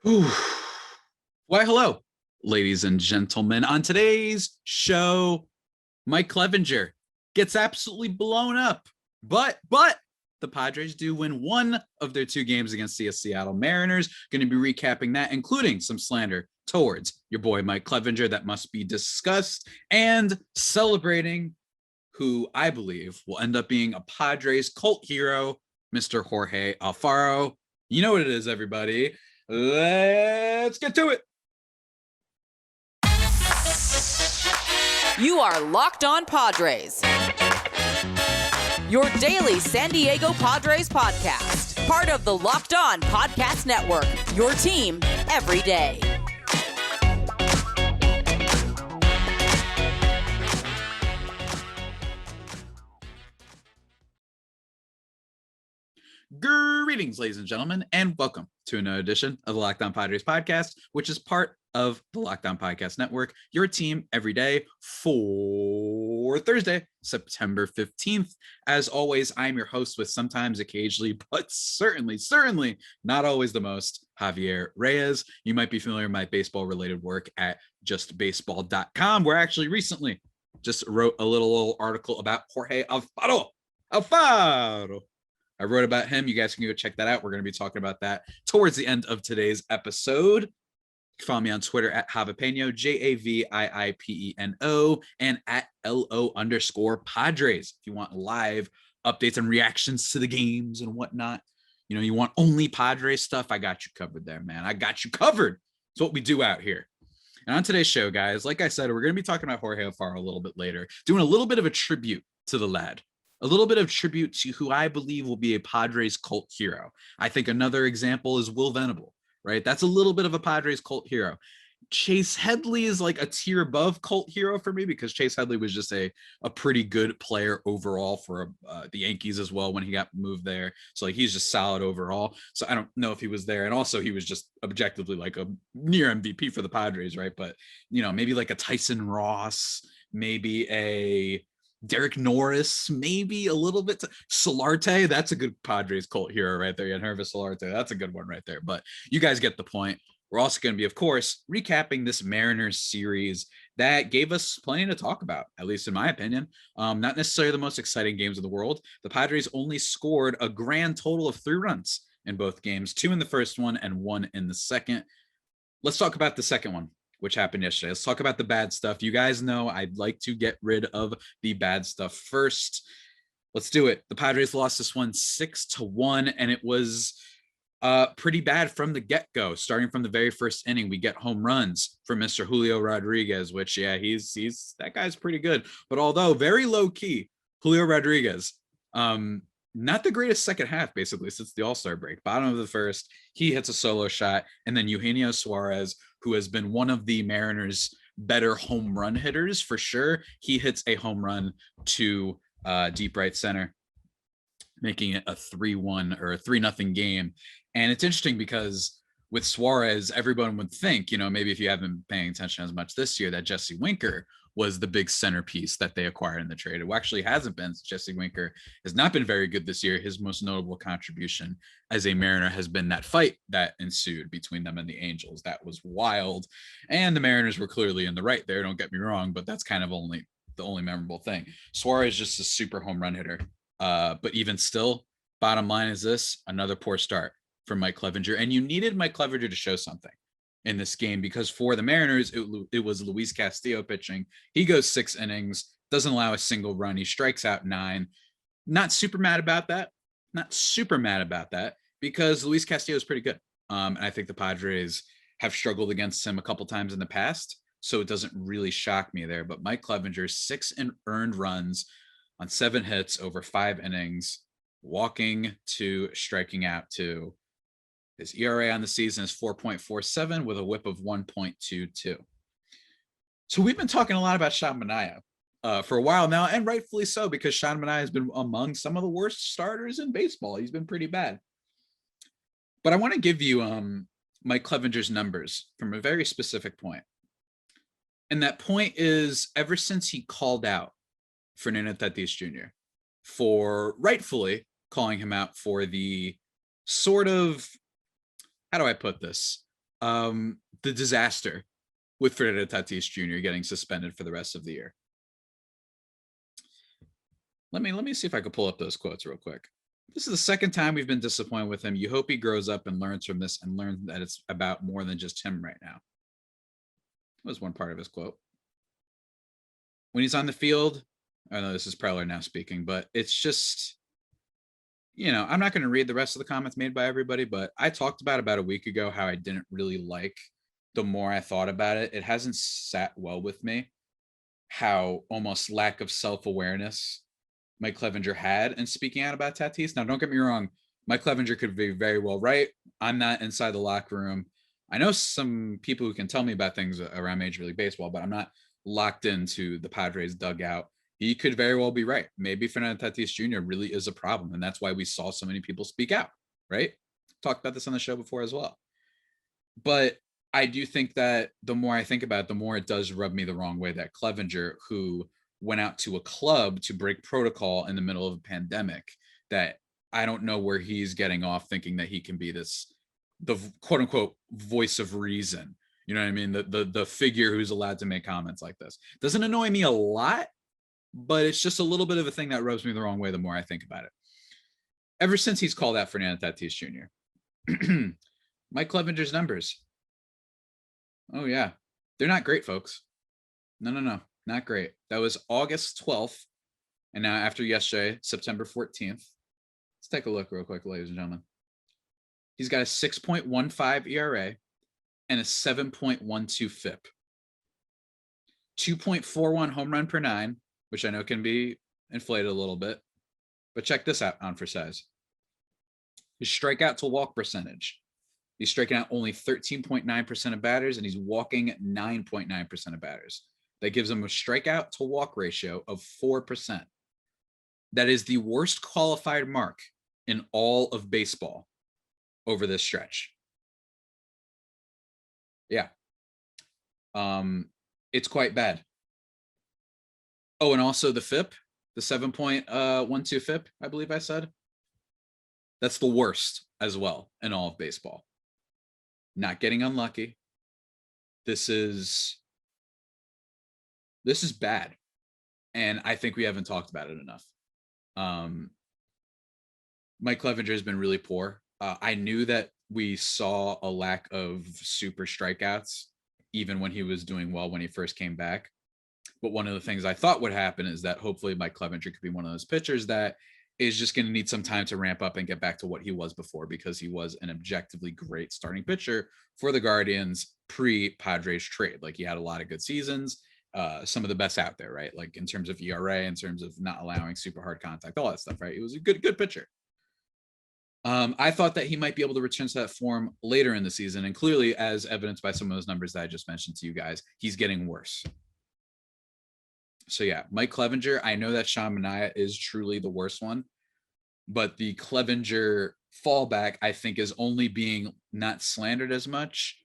Whew. Why, hello, ladies and gentlemen. On today's show, Mike Clevinger gets absolutely blown up. But the Padres do win one of their two games against the Seattle Mariners. Going to be recapping that, including some slander towards your boy Mike Clevinger that must be discussed, and celebrating who I believe will end up being a Padres cult hero, Mr. Jorge Alfaro. You know what it is, everybody. Let's get to it. You are Locked On Padres, your daily San Diego Padres podcast, part of the Locked On Podcast Network, your team every day. Greetings, ladies and gentlemen, and welcome to another edition of the Locked On Padres podcast, which is part of the Locked On Podcast Network, your team every day for Thursday, September 15th. As always, I'm your host with sometimes, occasionally, but certainly not always the most, Javier Reyes. You might be familiar with my baseball-related work at justbaseball.com, where I actually recently just wrote a little article about Jorge Alfaro. I wrote about him. You guys can go check that out. We're going to be talking about that towards the end of today's episode. You can follow me on Twitter at Javipeno, JAVIIPENO, and at LO_Padres. If you want live updates and reactions to the games and whatnot, you want only Padres stuff, I got you covered there, man. I got you covered. It's what we do out here. And on today's show, guys, like I said, we're going to be talking about Jorge Alfaro a little bit later, doing a little bit of a tribute to the lad. A little bit of tribute to who I believe will be a Padres cult hero. I think another example is Will Venable, right? That's a little bit of a Padres cult hero. Chase Headley is like a tier above cult hero for me because Chase Headley was just a pretty good player overall for the Yankees as well when he got moved there. So like he's just solid overall. So I don't know if he was there. And also he was just objectively like a near MVP for the Padres, right? But, maybe like a Tyson Ross, maybe a Derek Norris, maybe a little bit. Solarte, that's a good Padres cult hero right there. Hervé Solarte, that's a good one right there. But you guys get the point. We're also going to be, of course, recapping this Mariners series that gave us plenty to talk about, at least in my opinion. Not necessarily the most exciting games of the world. The Padres only scored a grand total of 3 runs in both games, 2 in the first one and 1 in the second. Let's talk about the second one, which happened yesterday. Let's talk about the bad stuff. You guys know I'd like to get rid of the bad stuff first. Let's do it. The Padres lost this one 6-1, and it was pretty bad from the get-go. Starting from the very first inning, we get home runs from Mr. Julio Rodriguez, which, yeah, he's that guy's pretty good. But although very low-key, Julio Rodriguez, not the greatest second half, basically, since the All-Star break. Bottom of the first, he hits a solo shot, and then Eugenio Suarez, who has been one of the Mariners' better home run hitters for sure, he hits a home run to deep right center, making it a 3-1 or a 3-0 game. And it's interesting because with Suarez, everyone would think, maybe if you haven't been paying attention as much this year, that Jesse Winker was the big centerpiece that they acquired in the trade. It actually hasn't been. Jesse Winker has not been very good this year. His most notable contribution as a Mariner has been that fight that ensued between them and the Angels. That was wild. And the Mariners were clearly in the right there, don't get me wrong, but that's kind of the only memorable thing. Suarez is just a super home run hitter. But even still, bottom line is this, another poor start from Mike Clevinger. And you needed Mike Clevinger to show something in this game because for the Mariners, it was Luis Castillo pitching. He goes 6 innings, doesn't allow a single run. He strikes out 9. Not super mad about that because Luis Castillo is pretty good. And I think the Padres have struggled against him a couple times in the past, so it doesn't really shock me there. But Mike Clevinger, 6 earned runs on 7 hits over 5 innings, walking 2, striking out 2. His ERA on the season is 4.47 with a whip of 1.22. So we've been talking a lot about Sean Manaea for a while now, and rightfully so, because Sean Manaea has been among some of the worst starters in baseball. He's been pretty bad. But I want to give you Mike Clevinger's numbers from a very specific point. And that point is ever since he called out Fernando Tatis Jr. for rightfully calling him out for the sort of, how do I put this? the disaster with Fernando Tatis Jr. getting suspended for the rest of the year. Let me see if I could pull up those quotes real quick. This is the second time we've been disappointed with him. You hope he grows up and learns from this and learns that it's about more than just him right now. That was one part of his quote. When he's on the field, I know this is Preller now speaking, but it's just, I'm not going to read the rest of the comments made by everybody, but I talked about a week ago how I didn't really like, the more I thought about it, it hasn't sat well with me, how almost lack of self-awareness Mike Clevinger had in speaking out about Tatis. Now, don't get me wrong, Mike Clevinger could be very well right. I'm not inside the locker room. I know some people who can tell me about things around Major League Baseball, but I'm not locked into the Padres dugout. He could very well be right. Maybe Fernando Tatis Jr. really is a problem, and that's why we saw so many people speak out, right? Talked about this on the show before as well. But I do think that the more I think about it, the more it does rub me the wrong way that Clevinger, who went out to a club to break protocol in the middle of a pandemic, that I don't know where he's getting off thinking that he can be the quote unquote voice of reason. You know what I mean? The figure who's allowed to make comments like this. Doesn't annoy me a lot, but it's just a little bit of a thing that rubs me the wrong way the more I think about it. Ever since he's called out Fernando Tatis Jr., Mike Clevinger's numbers. Oh, yeah. They're not great, folks. No. Not great. That was August 12th. And now after yesterday, September 14th. Let's take a look real quick, ladies and gentlemen. He's got a 6.15 ERA and a 7.12 FIP. 2.41 home run per nine, which I know can be inflated a little bit. But check this out on for size. His strikeout to walk percentage. He's striking out only 13.9% of batters, and he's walking 9.9% of batters. That gives him a strikeout to walk ratio of 4%. That is the worst qualified mark in all of baseball over this stretch. Yeah. It's quite bad. Oh, and also the FIP, the 7.12 FIP, I believe I said. That's the worst as well in all of baseball. Not getting unlucky. This is bad. And I think we haven't talked about it enough. Mike Clevinger has been really poor. I knew that we saw a lack of super strikeouts, even when he was doing well when he first came back. But one of the things I thought would happen is that hopefully Mike Clevinger could be one of those pitchers that is just going to need some time to ramp up and get back to what he was before, because he was an objectively great starting pitcher for the Guardians pre-Padres trade. Like, he had a lot of good seasons, some of the best out there, right? Like in terms of ERA, in terms of not allowing super hard contact, all that stuff, right? He was a good pitcher. I thought that he might be able to return to that form later in the season. And clearly, as evidenced by some of those numbers that I just mentioned to you guys, he's getting worse. So yeah, Mike Clevinger, I know that Sean Manaea is truly the worst one, but the Clevinger fallback, I think, is only being not slandered as much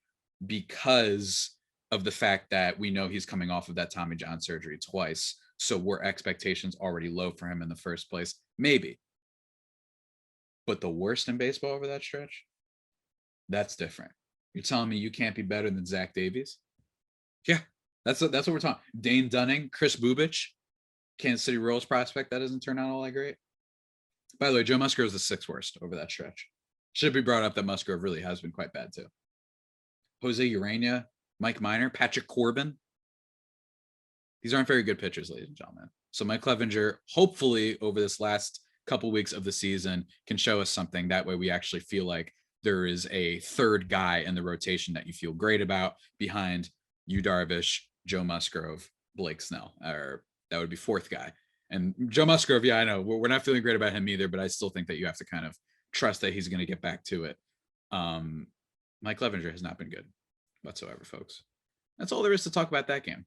because of the fact that we know he's coming off of that Tommy John surgery twice. So were expectations already low for him in the first place? Maybe. But the worst in baseball over that stretch? That's different. You're telling me you can't be better than Zach Davies? Yeah, that's what we're talking. Dane Dunning, Chris Bubich, Kansas City Royals prospect that doesn't turn out all that great. By the way, Joe Musgrove is the sixth worst over that stretch. Should be brought up that Musgrove really has been quite bad too. Jose Urena, Mike Minor, Patrick Corbin. These aren't very good pitchers, ladies and gentlemen. So Mike Clevinger, hopefully over this last couple weeks of the season, can show us something. That way we actually feel like there is a third guy in the rotation that you feel great about behind Yu Darvish, Joe Musgrove, Blake Snell, or that would be fourth guy. And Joe Musgrove, yeah, I know we're not feeling great about him either, but I still think that you have to kind of trust that he's going to get back to it. Mike Clevinger has not been good whatsoever, folks. That's all there is to talk about that game.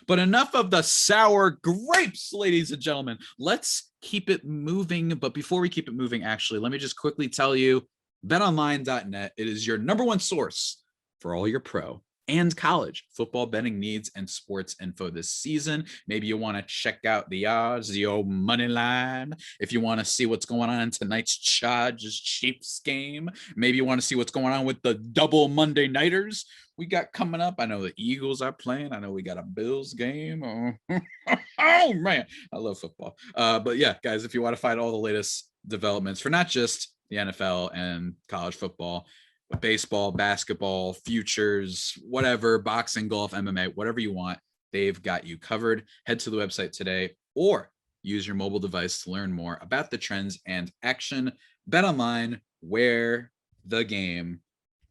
But enough of the sour grapes, ladies and gentlemen. Let's keep it moving. But before we keep it moving, actually, let me just quickly tell you, betonline.net, it is your number one source for all your pro and college football betting needs and sports info this season. Maybe you want to check out the odds, the old money line. If you want to see what's going on in tonight's Chargers Chiefs game, maybe you want to see what's going on with the double Monday nighters we got coming up. I know the Eagles are playing. I know we got a Bills game. Oh man, I love football. But yeah, guys, if you want to find all the latest developments for not just the NFL and college football, but baseball, basketball, futures, whatever, boxing, golf, MMA, whatever you want, they've got you covered. Head to the website today or use your mobile device to learn more about the trends and action. Bet online, where the game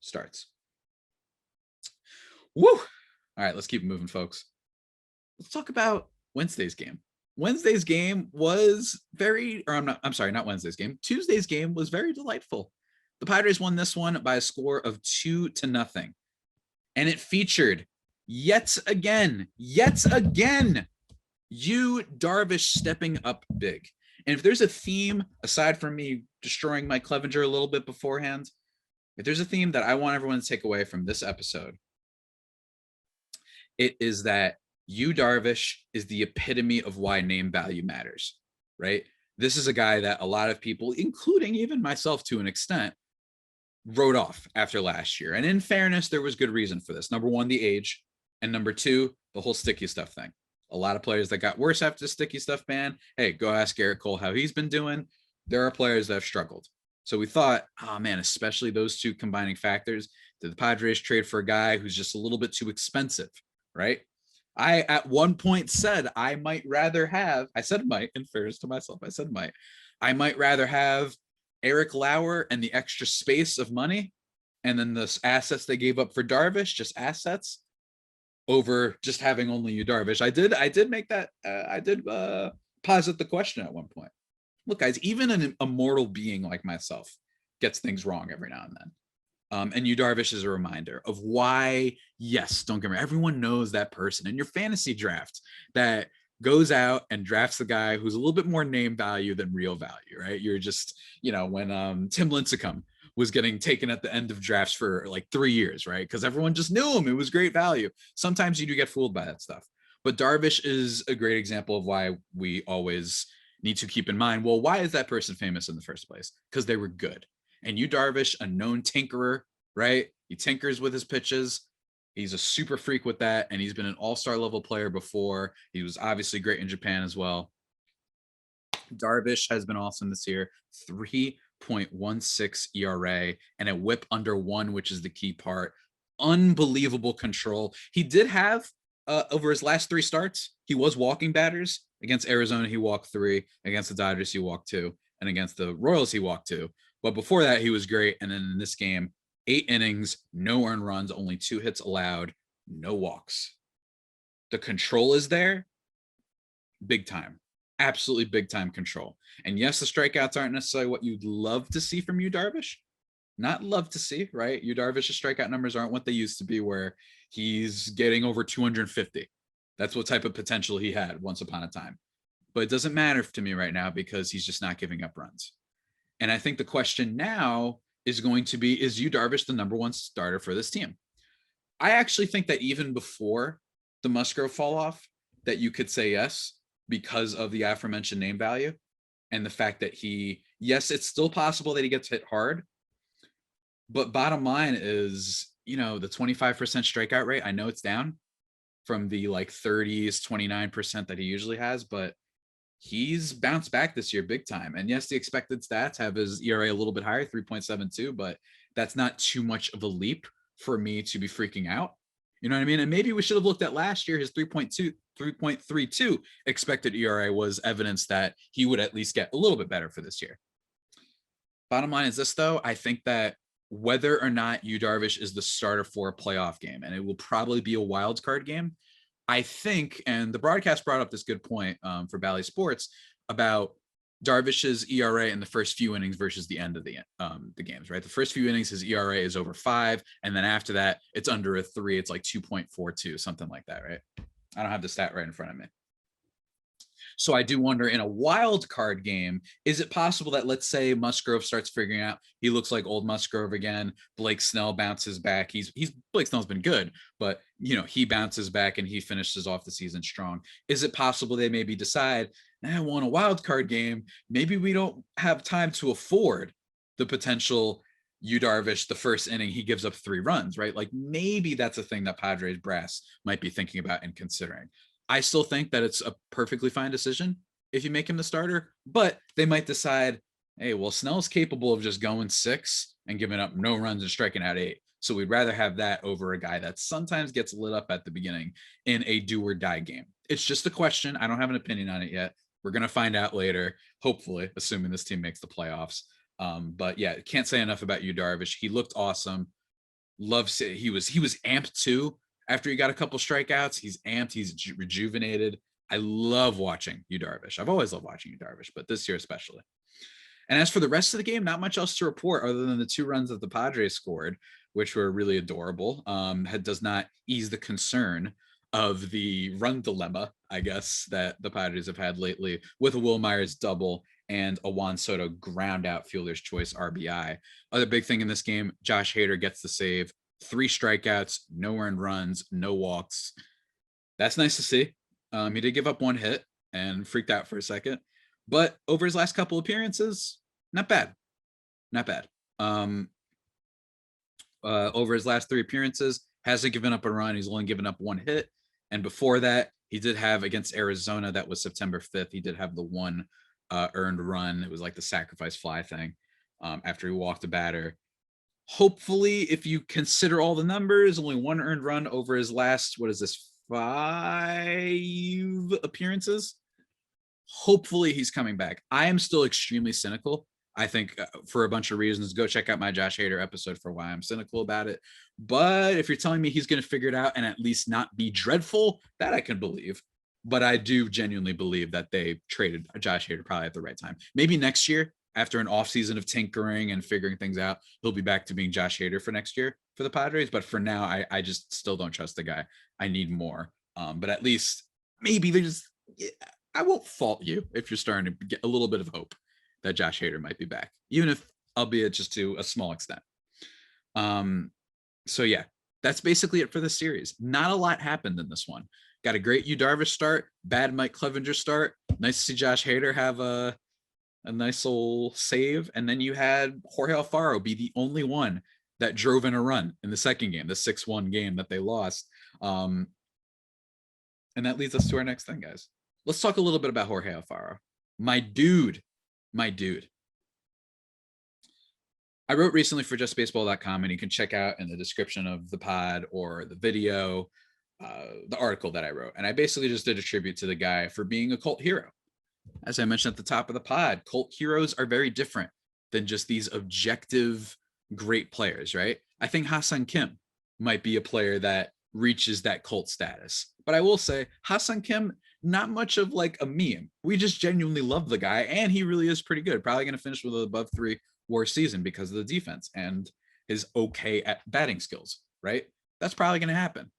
starts. Woo! All right, let's keep moving, folks. Let's talk about Wednesday's game. Wednesday's game was not Wednesday's game. Tuesday's game was very delightful. The Padres won this one by a score of 2-0. And it featured yet again, Yu Darvish stepping up big. And if there's a theme, aside from me destroying Mike Clevinger a little bit beforehand, if there's a theme that I want everyone to take away from this episode, it is that Yu Darvish is the epitome of why name value matters, right? This is a guy that a lot of people, including even myself to an extent, wrote off after last year. And in fairness, there was good reason for this. Number one, the age. And number two, the whole sticky stuff thing. A lot of players that got worse after the sticky stuff ban. Hey, go ask Garrett Cole how he's been doing. There are players that have struggled. So we thought, oh man, especially those two combining factors, did the Padres trade for a guy who's just a little bit too expensive, right? I, at one point, said I might rather have, I said might, in fairness to myself, I might rather have Eric Lauer and the extra space of money, and then the assets they gave up for Darvish, just assets, over just having only Yu Darvish. I did make that, I did posit the question at one point. Look, guys, even an immortal being like myself gets things wrong every now and then. And Yu Darvish is a reminder of why, yes, don't get me wrong, everyone knows that person in your fantasy draft that goes out and drafts the guy who's a little bit more name value than real value, right? You're just, when Tim Lincecum was getting taken at the end of drafts for like 3 years, right? Because everyone just knew him. It was great value. Sometimes you do get fooled by that stuff. But Darvish is a great example of why we always need to keep in mind, well, why is that person famous in the first place? Because they were good. And Yu Darvish, a known tinkerer, right? He tinkers with his pitches. He's a super freak with that. And he's been an all-star level player before. He was obviously great in Japan as well. Darvish has been awesome this year. 3.16 ERA and a whip under 1, which is the key part. Unbelievable control. He did have, over his last 3 starts, he was walking batters. Against Arizona, he walked 3. Against the Dodgers, he walked 2. And against the Royals, he walked 2. But before that, he was great. And then in this game, 8 innings, no earned runs, only 2 hits allowed, no walks. The control is there. Big time. Absolutely big time control. And yes, the strikeouts aren't necessarily what you'd love to see from Yu Darvish. Not love to see, right? Yu Darvish's strikeout numbers aren't what they used to be, where he's getting over 250. That's what type of potential he had once upon a time. But it doesn't matter to me right now because he's just not giving up runs. And I think the question now is going to be, is Yu Darvish the number 1 starter for this team? I actually think that even before the Musgrove fall off, that you could say yes, because of the aforementioned name value and the fact that yes, it's still possible that he gets hit hard. But bottom line is, the 25% strikeout rate, I know it's down from the 30s, 29% that he usually has, but he's bounced back this year big time. And yes, the expected stats have his ERA a little bit higher, 3.72, but that's not too much of a leap for me to be freaking out. You know what I mean? And maybe we should have looked at last year. His 3.32 expected ERA was evidence that he would at least get a little bit better for this year. Bottom line is this, though. I think that whether or not Yu Darvish is the starter for a playoff game, and it will probably be a wild card game, I think, and the broadcast brought up this good point for Bally Sports about Darvish's ERA in the first few innings versus the end of the games, right? The first few innings, his ERA is over 5. And then after that, it's under a 3. It's like 2.42, something like that, right? I don't have the stat right in front of me. So I do wonder, in a wild card game, is it possible that, let's say, Musgrove starts figuring out he looks like old Musgrove again, Blake Snell bounces back. He's Blake Snell's been good, but he bounces back and he finishes off the season strong. Is it possible they maybe decide, well, in a wild card game, maybe we don't have time to afford the potential Yu Darvish, the first inning, he gives up 3 runs, right? Like, maybe that's a thing that Padres brass might be thinking about and considering. I still think that it's a perfectly fine decision if you make him the starter, but they might decide, hey, well, Snell's capable of just going 6 and giving up no runs and striking out 8. So we'd rather have that over a guy that sometimes gets lit up at the beginning in a do or die game. It's just a question. I don't have an opinion on it yet. We're going to find out later, hopefully, assuming this team makes the playoffs. But yeah, can't say enough about Yu Darvish. He looked awesome. Loves it. He was amped too. After he got a couple strikeouts, he's amped. He's rejuvenated. I love watching Yu Darvish. I've always loved watching Yu Darvish, but this year especially. And as for the rest of the game, not much else to report other than the 2 runs that the Padres scored, which were really adorable. Does not ease the concern of the run dilemma, I guess, that the Padres have had lately with a Will Myers double and a Juan Soto ground out fielder's choice RBI. Other big thing in this game, Josh Hader gets the save, 3 strikeouts, no earned runs, no walks. That's nice to see. He did give up 1 hit and freaked out for a second, but over his last couple appearances, not bad. Over his last 3 appearances, hasn't given up a run. He's only given up 1 hit. And before that, he did have, against Arizona, that was September 5th, he did have the 1 earned run. It was like the sacrifice fly thing after he walked a batter. Hopefully, if you consider all the numbers, only 1 earned run over his last, 5 appearances. Hopefully he's coming back. I am still extremely cynical. I think for a bunch of reasons. Go check out my Josh Hader episode for why I'm cynical about it. But if you're telling me he's going to figure it out and at least not be dreadful, that I can believe. But I do genuinely believe that they traded Josh Hader probably at the right time. Maybe next year, after an offseason of tinkering and figuring things out, he'll be back to being Josh Hader for next year for the Padres. But for now, I just still don't trust the guy. I need more. But at least maybe I won't fault you if you're starting to get a little bit of hope that Josh Hader might be back, even if, albeit just to a small extent. So yeah, that's basically it for the series. Not a lot happened in this one. Got a great Yu Darvish start, bad Mike Clevinger start. Nice to see Josh Hader have a nice little save. And then you had Jorge Alfaro be the only one that drove in a run in the second game, the 6-1 game that they lost. And that leads us to our next thing, guys. Let's talk a little bit about Jorge Alfaro. My dude. I wrote recently for justbaseball.com, and you can check out in the description of the pod or the video, the article that I wrote. And I basically just did a tribute to the guy for being a cult hero. As I mentioned at the top of the pod, cult heroes are very different than just these objective great players, right? I think Ha-Seong Kim might be a player that reaches that cult status. But I will say, Ha-Seong Kim, not much of like a meme. We just genuinely love the guy, and he really is pretty good. Probably going to finish with an above 3 WAR season because of the defense and his okay at batting skills, right? That's probably going to happen.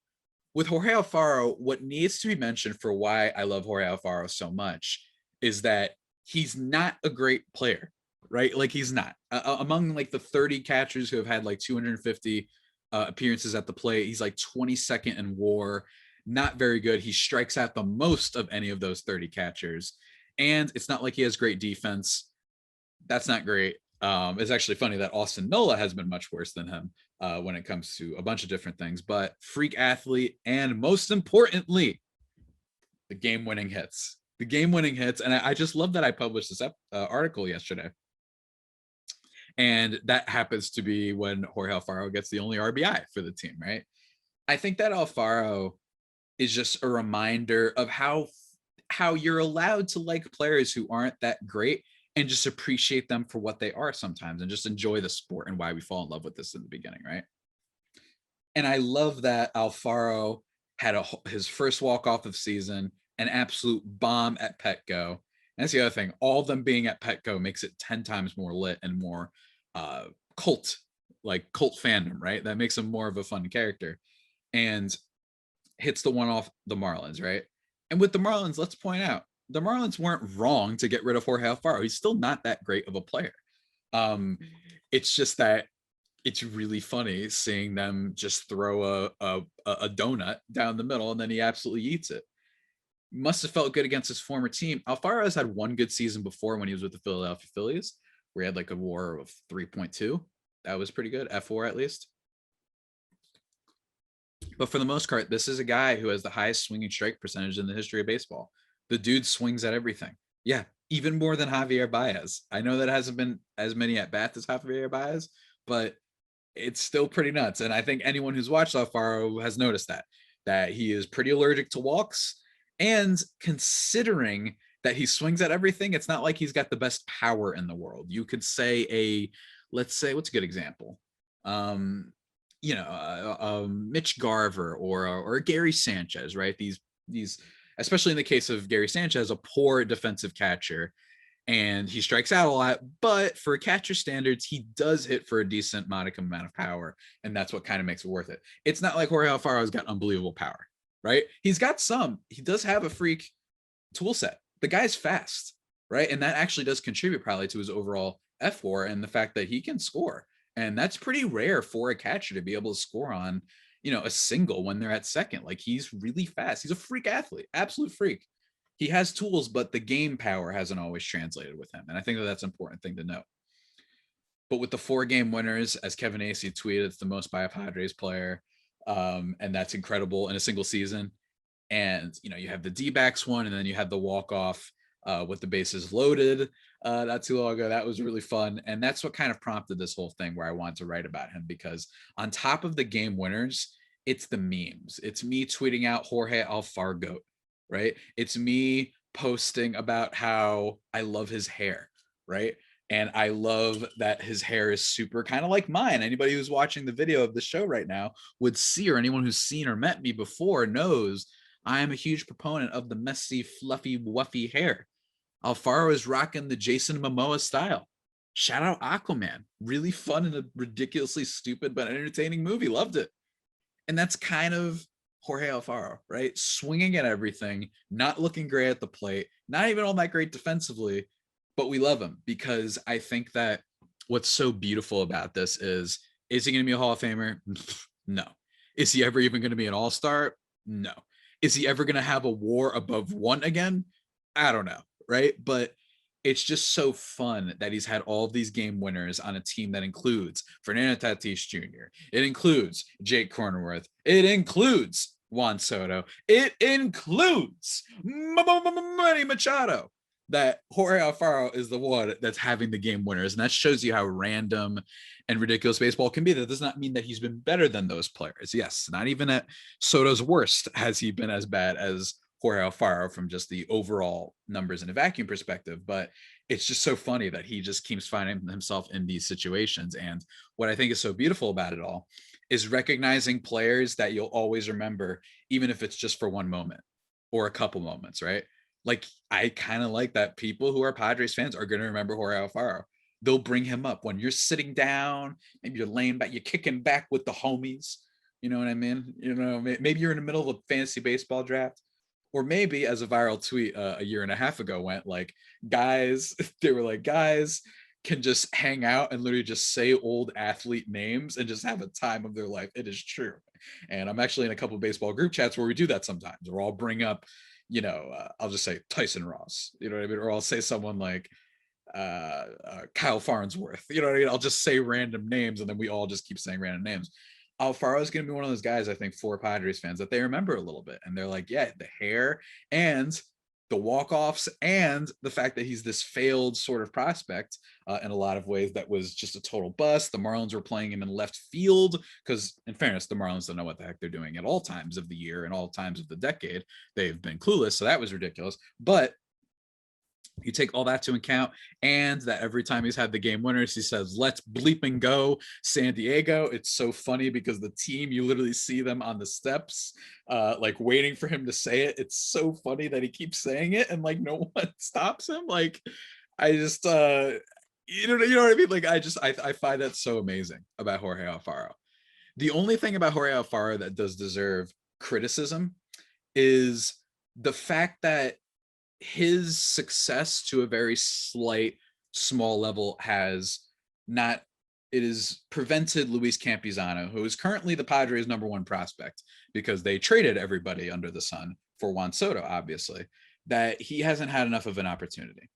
With Jorge Alfaro, what needs to be mentioned for why I love Jorge Alfaro so much is that he's not a great player, right? Like, he's not. Among like the 30 catchers who have had like 250 appearances at the plate, he's like 22nd in WAR. Not very good. He strikes out the most of any of those 30 catchers. And it's not like he has great defense. That's not great. It's actually funny that Austin Nola has been much worse than him when it comes to a bunch of different things. But freak athlete, and most importantly, the game-winning hits. The game-winning hits. And I just love that I published this article yesterday. And that happens to be when Jorge Alfaro gets the only RBI for the team, right? I think that Alfaro is just a reminder of how you're allowed to like players who aren't that great and just appreciate them for what they are sometimes, and just enjoy the sport and why we fall in love with this in the beginning, right? And I love that Alfaro had his first walk-off of season, an absolute bomb at Petco. And that's the other thing. All of them being at Petco makes it 10 times more lit and more cult fandom, right? That makes him more of a fun character. And hits the one off the Marlins, right? And with the Marlins, let's point out, the Marlins weren't wrong to get rid of Jorge Alfaro. He's still not that great of a player. It's just that it's really funny seeing them just throw a donut down the middle and then he absolutely eats it. Must have felt good against his former team. Alfaro has had one good season before when he was with the Philadelphia Phillies, where he had like a WAR of 3.2. That was pretty good, F4 at least. But for the most part, this is a guy who has the highest swinging strike percentage in the history of baseball. The dude swings at everything. Yeah, even more than Javier Baez. I know that hasn't been as many at bats as Javier Baez, but it's still pretty nuts. And I think anyone who's watched Alfaro has noticed that he is pretty allergic to walks. And considering that he swings at everything, it's not like he's got the best power in the world. You could say let's say, what's a good example? Mitch Garver or Gary Sanchez, right? These, especially in the case of Gary Sanchez, a poor defensive catcher, and he strikes out a lot, but for catcher standards, he does hit for a decent modicum amount of power, and that's what kind of makes it worth it. It's not like Jorge Alfaro's got unbelievable power, right? He's got some. He does have a freak tool set. The guy's fast, right? And that actually does contribute probably to his overall F4 and the fact that he can score. And that's pretty rare for a catcher to be able to score on, a single when they're at second. Like, he's really fast. He's a freak athlete, absolute freak. He has tools, but the game power hasn't always translated with him. And I think that's an important thing to note. But with the 4-game winners, as Kevin Acee tweeted, it's the most by a Padres player. And that's incredible in a single season. And, you have the D-backs one, and then you had the walk-off with the bases loaded not too long ago. That was really fun. And that's what kind of prompted this whole thing where I wanted to write about him, because on top of the game winners, it's the memes. It's me tweeting out Jorge Alfaro, right? It's me posting about how I love his hair, right? And I love that his hair is super kind of like mine. Anybody who's watching the video of the show right now would see, or anyone who's seen or met me before knows I am a huge proponent of the messy, fluffy, wuffy hair. Alfaro is rocking the Jason Momoa style. Shout out Aquaman. Really fun and a ridiculously stupid but entertaining movie. Loved it. And that's kind of Jorge Alfaro, right? Swinging at everything, not looking great at the plate, not even all that great defensively, but we love him because I think that what's so beautiful about this is he going to be a Hall of Famer? No. Is he ever even going to be an all-star? No. Is he ever going to have a WAR above 1 again? I don't know, right? But it's just so fun that he's had all of these game winners on a team that includes Fernando Tatis Jr. It includes Jake Cronenworth. It includes Juan Soto. It includes Manny Machado. That Jorge Alfaro is the one that's having the game winners. And that shows you how random and ridiculous baseball can be. That does not mean that he's been better than those players. Yes, not even at Soto's worst has he been as bad as Jorge Alfaro from just the overall numbers in a vacuum perspective. But it's just so funny that he just keeps finding himself in these situations. And what I think is so beautiful about it all is recognizing players that you'll always remember, even if it's just for one moment or a couple moments, right? Like, I kind of like that people who are Padres fans are going to remember Jorge Alfaro. They'll bring him up when you're sitting down, maybe you're laying back, you're kicking back with the homies. You know what I mean? Maybe you're in the middle of a fantasy baseball draft. Or maybe, as a viral tweet a year and a half ago went, like, guys can just hang out and literally just say old athlete names and just have a time of their life. It is true. And I'm actually in a couple of baseball group chats where we do that sometimes, where I'll bring up, I'll just say Tyson Ross, you know what I mean? Or I'll say someone like Kyle Farnsworth, you know what I mean? I'll just say random names and then we all just keep saying random names. Alfaro is going to be one of those guys, I think, for Padres fans that they remember a little bit. And they're like, yeah, the hair and the walk-offs and the fact that he's this failed sort of prospect in a lot of ways that was just a total bust. The Marlins were playing him in left field because, in fairness, the Marlins don't know what the heck they're doing at all times of the year and all times of the decade. They've been clueless, so that was ridiculous. But you take all that to account, and that every time he's had the game winners, he says, let's bleeping go San Diego. It's so funny because the team, you literally see them on the steps, like waiting for him to say it. It's so funny that he keeps saying it and like no one stops him. Like, I just, you know what I mean? Like, I find that so amazing about Jorge Alfaro. The only thing about Jorge Alfaro that does deserve criticism is the fact that his success to a very small level has not, it has prevented Luis Campusano, who is currently the Padres' #1 prospect because they traded everybody under the sun for Juan Soto, obviously, that he hasn't had enough of an opportunity.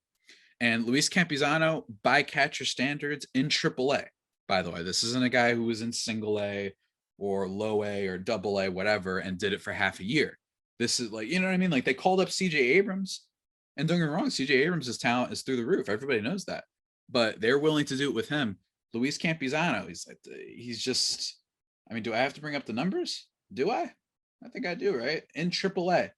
And Luis Campusano, by catcher standards, in AAA, by the way, this isn't a guy who was in single A or low A or double A, whatever, and did it for half a year. This is like, you know what I mean? Like, they called up CJ Abrams, and don't get me wrong, CJ Abrams' talent is through the roof. Everybody knows that. But they're willing to do it with him. Luis Campusano, he's just, I mean, do I have to bring up the numbers? Do I? I think I do, right? In AAA.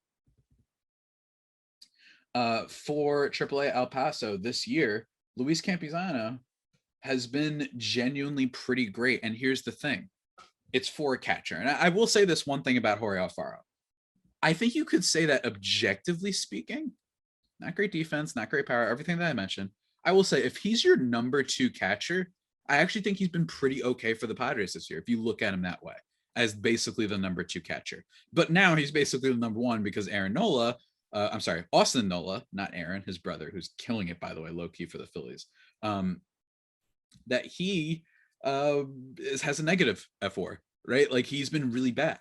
For AAA El Paso this year, Luis Campusano has been genuinely pretty great. And here's the thing. It's for a catcher. And I will say this one thing about Jorge Alfaro. I think you could say that objectively speaking, not great defense, not great power, everything that I mentioned. I will say if he's your #2 catcher, I actually think he's been pretty okay for the Padres this year, if you look at him that way, as basically the #2 catcher. But now he's basically the #1 because Austin Nola, not Aaron, his brother, who's killing it, by the way, low-key for the Phillies, that he has a negative F4, right? Like, he's been really bad.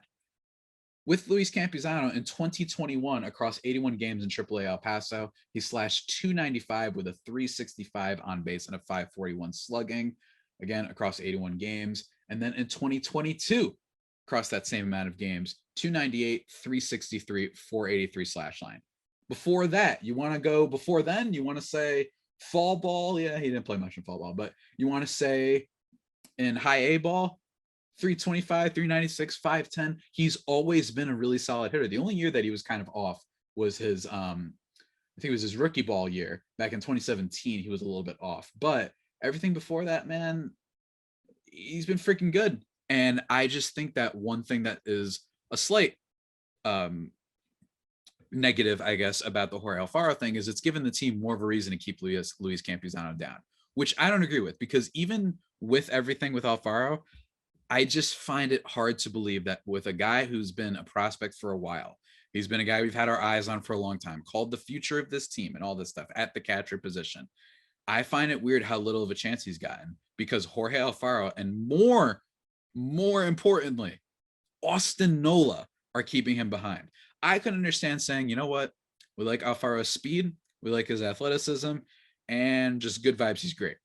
With Luis Campusano in 2021, across 81 games in AAA El Paso, he slashed .295 with a .365 on base and a .541 slugging, again, across 81 games. And then in 2022, across that same amount of games, .298, .363, .483 slash line. Before that, you want to say fall ball. Yeah, he didn't play much in fall ball, but you want to say in high A ball, .325, .396, .510. He's always been a really solid hitter. The only year that he was kind of off was his, I think it was his rookie ball year back in 2017. He was a little bit off, but everything before that, man, he's been freaking good. And I just think that one thing that is a slight negative, I guess, about the Jorge Alfaro thing is it's given the team more of a reason to keep Luis Campusano down, which I don't agree with, because even with everything with Alfaro, I just find it hard to believe that with a guy who's been a prospect for a while, he's been a guy we've had our eyes on for a long time, called the future of this team and all this stuff at the catcher position. I find it weird how little of a chance he's gotten, because Jorge Alfaro and more importantly, Austin Nola are keeping him behind. I can understand saying, you know what? We like Alfaro's speed. We like his athleticism and just good vibes. He's great.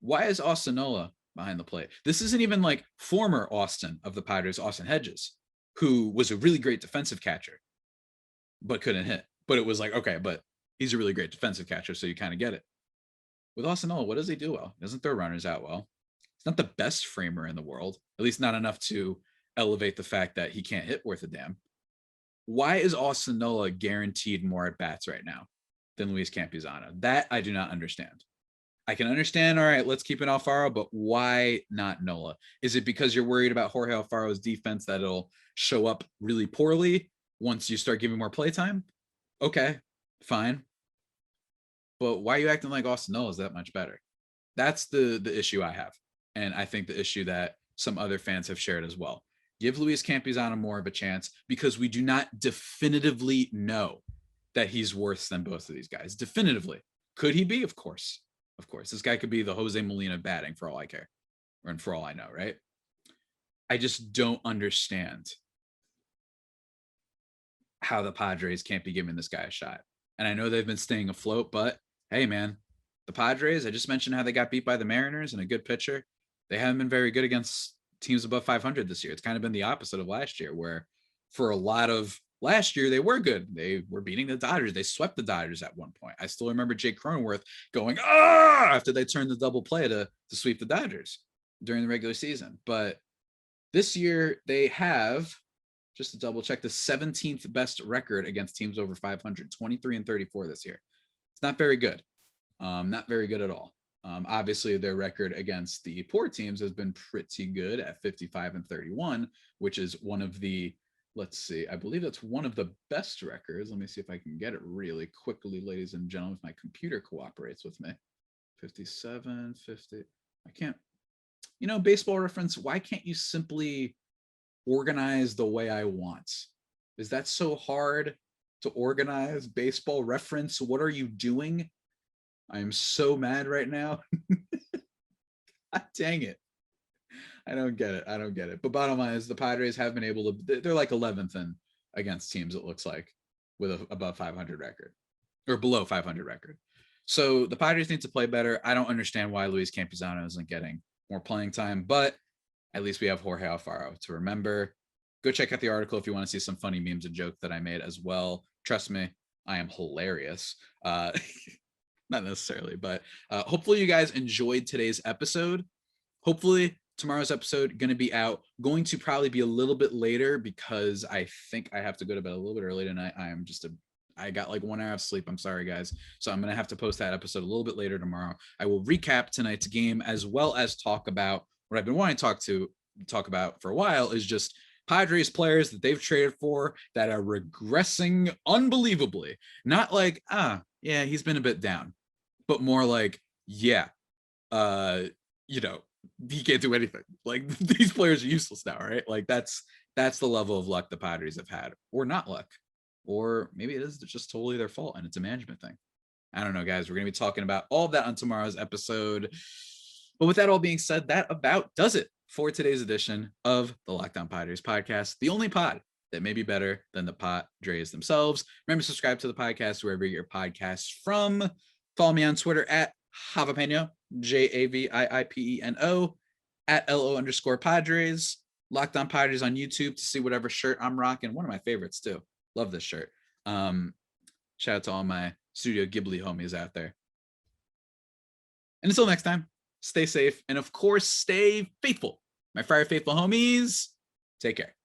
Why is Austin Nola behind the plate? This isn't even like former Austin of the Padres, Austin Hedges, who was a really great defensive catcher, but couldn't hit. But it was like, okay, but he's a really great defensive catcher, so you kind of get it. With Austin Nola, what does he do well? He doesn't throw runners out well. He's not the best framer in the world, at least not enough to elevate the fact that he can't hit worth a damn. Why is Austin Nola guaranteed more at bats right now than Luis Campusano? That I do not understand. I can understand, all right, let's keep an Alfaro, but why not Nola? Is it because you're worried about Jorge Alfaro's defense, that it'll show up really poorly once you start giving more playtime? Okay, fine. But why are you acting like Austin Nola is that much better? That's the issue I have. And I think the issue that some other fans have shared as well. Give Luis Campusano more of a chance, because we do not definitively know that he's worse than both of these guys. Definitively. Could he be? Of course. Of course. This guy could be the Jose Molina batting for all I care, or for all I know, right? I just don't understand how the Padres can't be giving this guy a shot. And I know they've been staying afloat, but hey, man, the Padres, I just mentioned how they got beat by the Mariners and a good pitcher. They haven't been very good against teams above 500 this year. It's kind of been the opposite of last year, where for a lot of last year, they were good. They were beating the Dodgers. They swept the Dodgers at one point. I still remember Jake Cronenworth going, after they turned the double play to sweep the Dodgers during the regular season. But this year, they have, just to double check, the 17th best record against teams over 500, 23-34 this year. It's not very good. Not very good at all. Obviously, their record against the poor teams has been pretty good at 55-31, which is one of the, let's see, I believe that's one of the best records. Let me see if I can get it really quickly, ladies and gentlemen, if my computer cooperates with me. 57, 50. I can't, Baseball Reference, why can't you simply organize the way I want? Is that so hard? to organize Baseball Reference. What are you doing? I am so mad right now. God dang it. I don't get it. But bottom line is the Padres have been able to, they're like 11th in against teams, it looks like, with a above 500 record or below 500 record. So the Padres need to play better. I don't understand why Luis Campusano isn't getting more playing time, but at least we have Jorge Alfaro to remember. Go check out the article if you want to see some funny memes and jokes that I made as well. Trust me, I am hilarious. Not necessarily, but hopefully you guys enjoyed today's episode. Hopefully tomorrow's episode going to be out, going to probably be a little bit later because I think I have to go to bed a little bit early tonight. I got like 1 hour of sleep. I'm sorry, guys. So I'm going to have to post that episode a little bit later tomorrow. I will recap tonight's game as well as talk about what I've been wanting to talk about for a while is just Padres players that they've traded for that are regressing unbelievably. Not like, yeah, he's been a bit down, but more like, yeah, he can't do anything. Like these players are useless now, right? Like that's the level of luck the Padres have had, or not luck, or maybe it is just totally their fault and it's a management thing. I don't know, guys. We're going to be talking about all of that on tomorrow's episode. But with that all being said, that about does it for today's edition of the Locked On Padres podcast, the only pod that may be better than the Padres themselves. Remember to subscribe to the podcast wherever you get your podcasts from. Follow me on Twitter at Javapeno, JAVIIPENO, at LO_Padres. Locked On Padres on YouTube to see whatever shirt I'm rocking. One of my favorites too. Love this shirt. Shout out to all my Studio Ghibli homies out there. And until next time, stay safe and of course, stay faithful. My Friar Faithful homies, take care.